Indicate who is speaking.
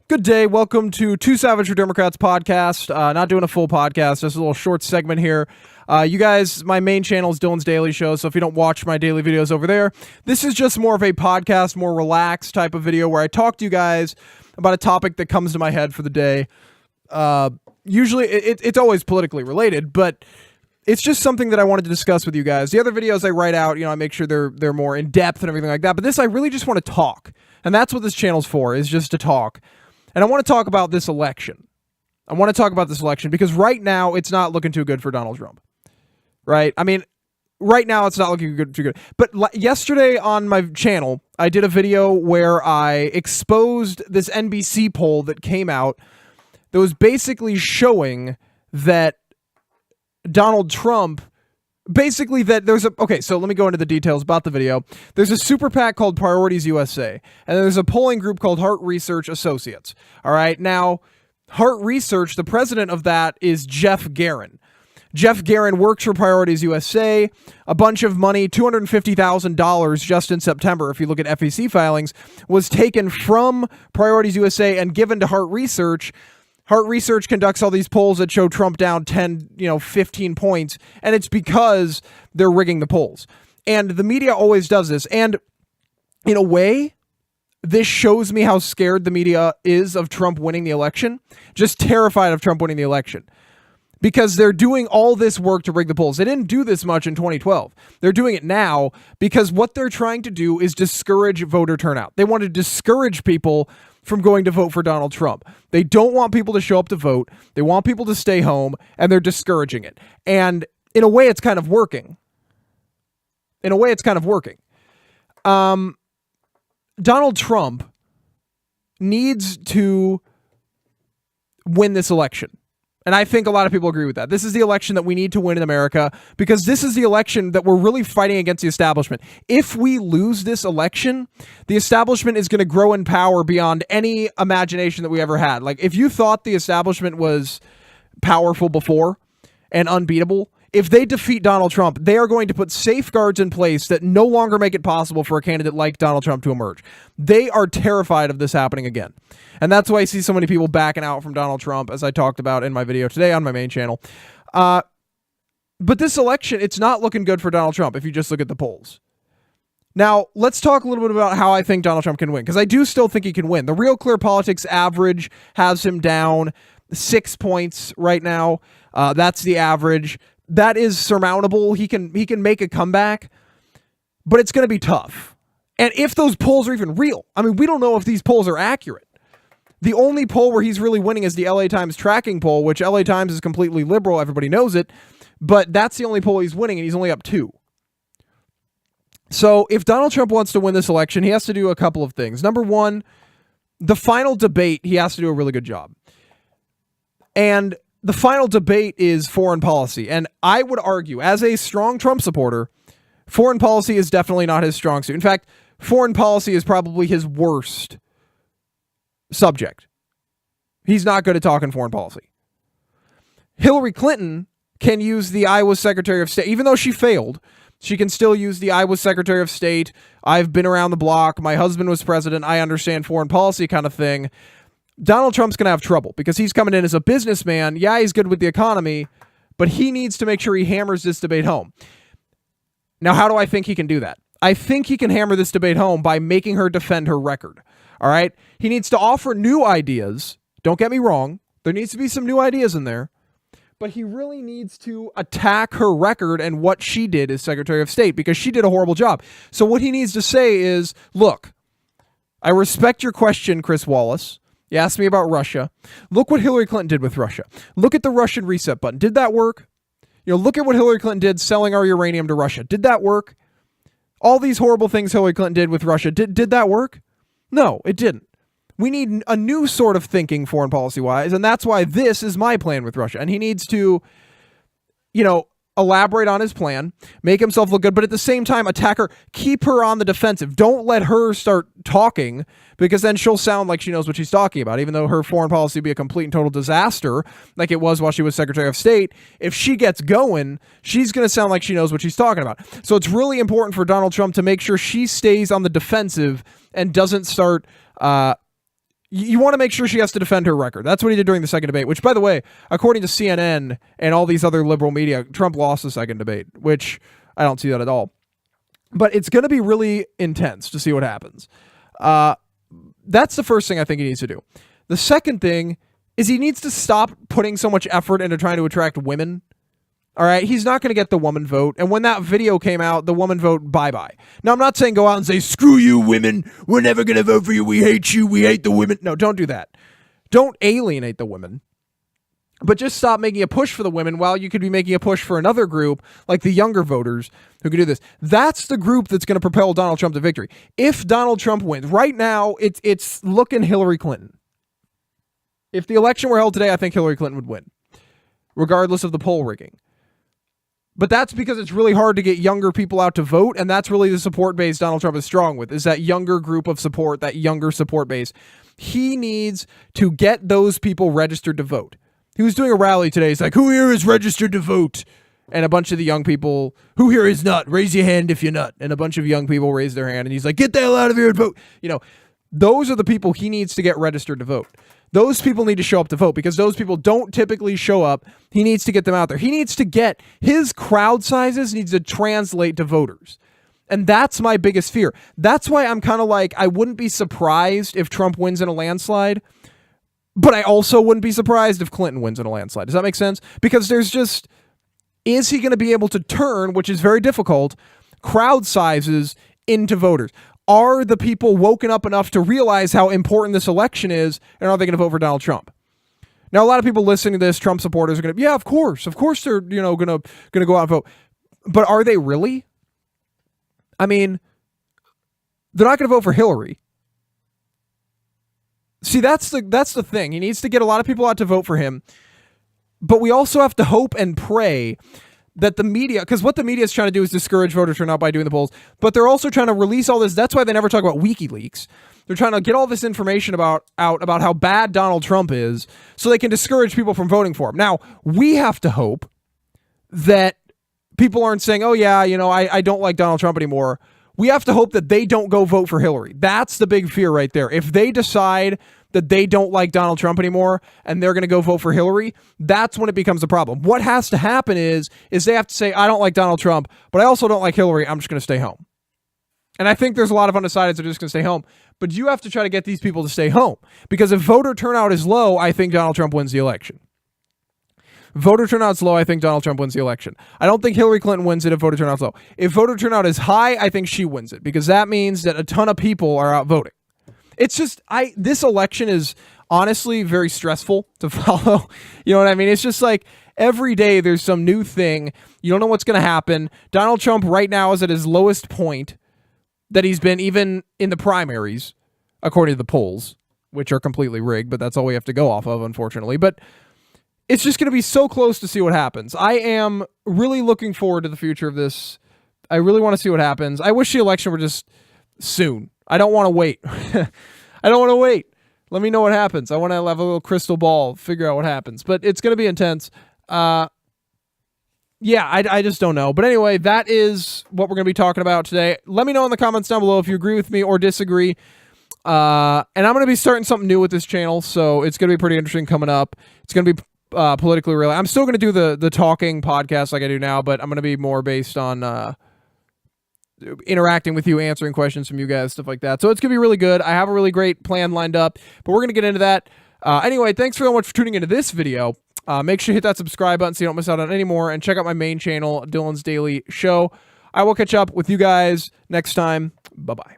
Speaker 1: Good day. Welcome to Two Savage for Democrats podcast. Not doing a full podcast, just a little short segment here. You guys, my main channel is Dylan's Daily Show, so if you don't watch my daily videos over there, this is just more of a podcast, more relaxed type of video where I talk to you guys about a topic that comes to my head for the day. Usually, it's always politically related, but it's just something that I wanted to discuss with you guys. The other videos I write out, I make sure they're more in depth and everything like that. But this, I really just want to talk, and that's what this channel's for, is just to talk. And I want to talk about this election. I want to talk about this election because right now it's not looking too good for Donald Trump. Right? I mean, right now it's not looking too good. But yesterday on my channel, I did a video where I exposed this NBC poll that came out that was basically showing that Donald Trump, basically that there's so let me go into the details about the video. There's a super PAC called Priorities USA, and there's a polling group called Hart Research Associates. All right. Now, Hart Research, the president of that is Geoff Garin. Geoff Garin works for Priorities USA. A bunch of money, $250,000 just in September, if you look at FEC filings, was taken from Priorities USA and given to Hart Research. Hart Research conducts all these polls that show Trump down 10, 15 points, and it's because they're rigging the polls. And the media always does this. And in a way, this shows me how scared the media is of Trump winning the election, just terrified of Trump winning the election. Because they're doing all this work to rig the polls. They didn't do this much in 2012. They're doing it now because what they're trying to do is discourage voter turnout. They want to discourage people from going to vote for Donald Trump. They don't want people to show up to vote. They want people to stay home, and they're discouraging it. And in a way, it's kind of working. Donald Trump needs to win this election. And I think a lot of people agree with that. This is the election that we need to win in America because this is the election that we're really fighting against the establishment. If we lose this election, the establishment is going to grow in power beyond any imagination that we ever had. Like, if you thought the establishment was powerful before and unbeatable, if they defeat Donald Trump, they are going to put safeguards in place that no longer make it possible for a candidate like Donald Trump to emerge. They are terrified of this happening again. And that's why I see so many people backing out from Donald Trump, as I talked about in my video today on my main channel. But this election, it's not looking good for Donald Trump if you just look at the polls. Now, let's talk a little bit about how I think Donald Trump can win, because I do still think he can win. The Real Clear Politics average has him down 6 points right now. That's the average. That is surmountable. He can make a comeback, but it's going to be tough. And if those polls are even real, I mean, we don't know if these polls are accurate. The only poll where he's really winning is the LA Times tracking poll, which LA Times is completely liberal. Everybody knows it, but that's the only poll he's winning, and he's only up 2. So if Donald Trump wants to win this election, he has to do a couple of things. Number one, the final debate, he has to do a really good job. And the final debate is foreign policy. And I would argue, as a strong Trump supporter, foreign policy is definitely not his strong suit. In fact, foreign policy is probably his worst subject. He's not good at talking foreign policy. Hillary Clinton can use the Iowa Secretary of State. Even though she failed, she can still use the Iowa Secretary of State. I've been around the block. My husband was president. I understand foreign policy kind of thing. Donald Trump's going to have trouble because he's coming in as a businessman. Yeah, he's good with the economy, but he needs to make sure he hammers this debate home. Now, how do I think he can do that? I think he can hammer this debate home by making her defend her record. All right? He needs to offer new ideas. Don't get me wrong. There needs to be some new ideas in there. But he really needs to attack her record and what she did as Secretary of State because she did a horrible job. So what he needs to say is, look, I respect your question, Chris Wallace. You asked me about Russia. Look what Hillary Clinton did with Russia. Look at the Russian reset button. Did that work? Look at what Hillary Clinton did selling our uranium to Russia. Did that work? All these horrible things Hillary Clinton did with Russia, did that work? No, it didn't. We need a new sort of thinking foreign policy-wise, and that's why this is my plan with Russia. And he needs to, elaborate on his plan, make himself look good, but at the same time, attack her, keep her on the defensive. Don't let her start talking because then she'll sound like she knows what she's talking about, even though her foreign policy would be a complete and total disaster like it was while she was Secretary of State. If she gets going, she's going to sound like she knows what she's talking about. So it's really important for Donald Trump to make sure she stays on the defensive and doesn't start, you want to make sure she has to defend her record. That's what he did during the second debate, which, by the way, according to CNN and all these other liberal media, Trump lost the second debate, which I don't see that at all. But it's going to be really intense to see what happens. That's the first thing I think he needs to do. The second thing is he needs to stop putting so much effort into trying to attract women. All right, he's not going to get the woman vote. And when that video came out, the woman vote, bye-bye. Now, I'm not saying go out and say, screw you, women. We're never going to vote for you. We hate you. We hate the women. No, don't do that. Don't alienate the women. But just stop making a push for the women while you could be making a push for another group, like the younger voters who could do this. That's the group that's going to propel Donald Trump to victory. If Donald Trump wins, right now, it's looking Hillary Clinton. If the election were held today, I think Hillary Clinton would win, regardless of the poll rigging. But that's because it's really hard to get younger people out to vote, and that's really the support base Donald Trump is strong with, is that younger group of support, that younger support base. He needs to get those people registered to vote. He was doing a rally today. He's like, who here is registered to vote? And a bunch of the young people, who here is not? Raise your hand if you're not. And a bunch of young people raise their hand, and he's like, get the hell out of here and vote. You know, those are the people he needs to get registered to vote. Those people need to show up to vote because those people don't typically show up. He needs to get them out there. He needs to get his crowd sizes needs to translate to voters. And that's my biggest fear. That's why I'm kind of like, I wouldn't be surprised if Trump wins in a landslide, but I also wouldn't be surprised if Clinton wins in a landslide. Does that make sense? Because there's just, is he going to be able to turn, which is very difficult, crowd sizes into voters? Are the people woken up enough to realize how important this election is, and are they going to vote for Donald Trump? Now, a lot of people listening to this, Trump supporters are going to, yeah, of course they're, going to go out and vote. But are they really? I mean, they're not going to vote for Hillary. See, that's the thing. He needs to get a lot of people out to vote for him. But we also have to hope and pray that the media, because what the media is trying to do is discourage voter turnout by doing the polls, but they're also trying to release all this. That's why they never talk about WikiLeaks. They're trying to get all this information out about how bad Donald Trump is so they can discourage people from voting for him. Now, we have to hope that people aren't saying, oh yeah, I don't like Donald Trump anymore. We have to hope that they don't go vote for Hillary. That's the big fear right there. If they decide that they don't like Donald Trump anymore and they're going to go vote for Hillary, that's when it becomes a problem. What has to happen is they have to say, I don't like Donald Trump, but I also don't like Hillary. I'm just going to stay home. And I think there's a lot of undecideds that are just going to stay home. But you have to try to get these people to stay home. Because if voter turnout is low, I think Donald Trump wins the election. Voter turnout's low, I think Donald Trump wins the election. I don't think Hillary Clinton wins it if voter turnout's low. If voter turnout is high, I think she wins it. Because that means that a ton of people are out voting. It's just, this election is honestly very stressful to follow. You know what I mean? It's just like every day there's some new thing. You don't know what's going to happen. Donald Trump right now is at his lowest point that he's been even in the primaries, according to the polls, which are completely rigged, but that's all we have to go off of, unfortunately. But it's just going to be so close to see what happens. I am really looking forward to the future of this. I really want to see what happens. I wish the election were just soon. I don't want to wait. I don't want to wait. Let me know what happens. I want to have a little crystal ball, figure out what happens. But it's going to be intense. Yeah, I just don't know. But anyway, that is what we're going to be talking about today. Let me know in the comments down below if you agree with me or disagree. And I'm going to be starting something new with this channel, so it's going to be pretty interesting coming up. It's going to be politically related. I'm still going to do the talking podcast like I do now, but I'm going to be more based on interacting with you, answering questions from you guys, stuff like that. So it's going to be really good. I have a really great plan lined up, but we're going to get into that. Anyway, thanks very much for tuning into this video. Make sure you hit that subscribe button so you don't miss out on any more, and check out my main channel, Dylan's Daily Show. I will catch up with you guys next time. Bye-bye.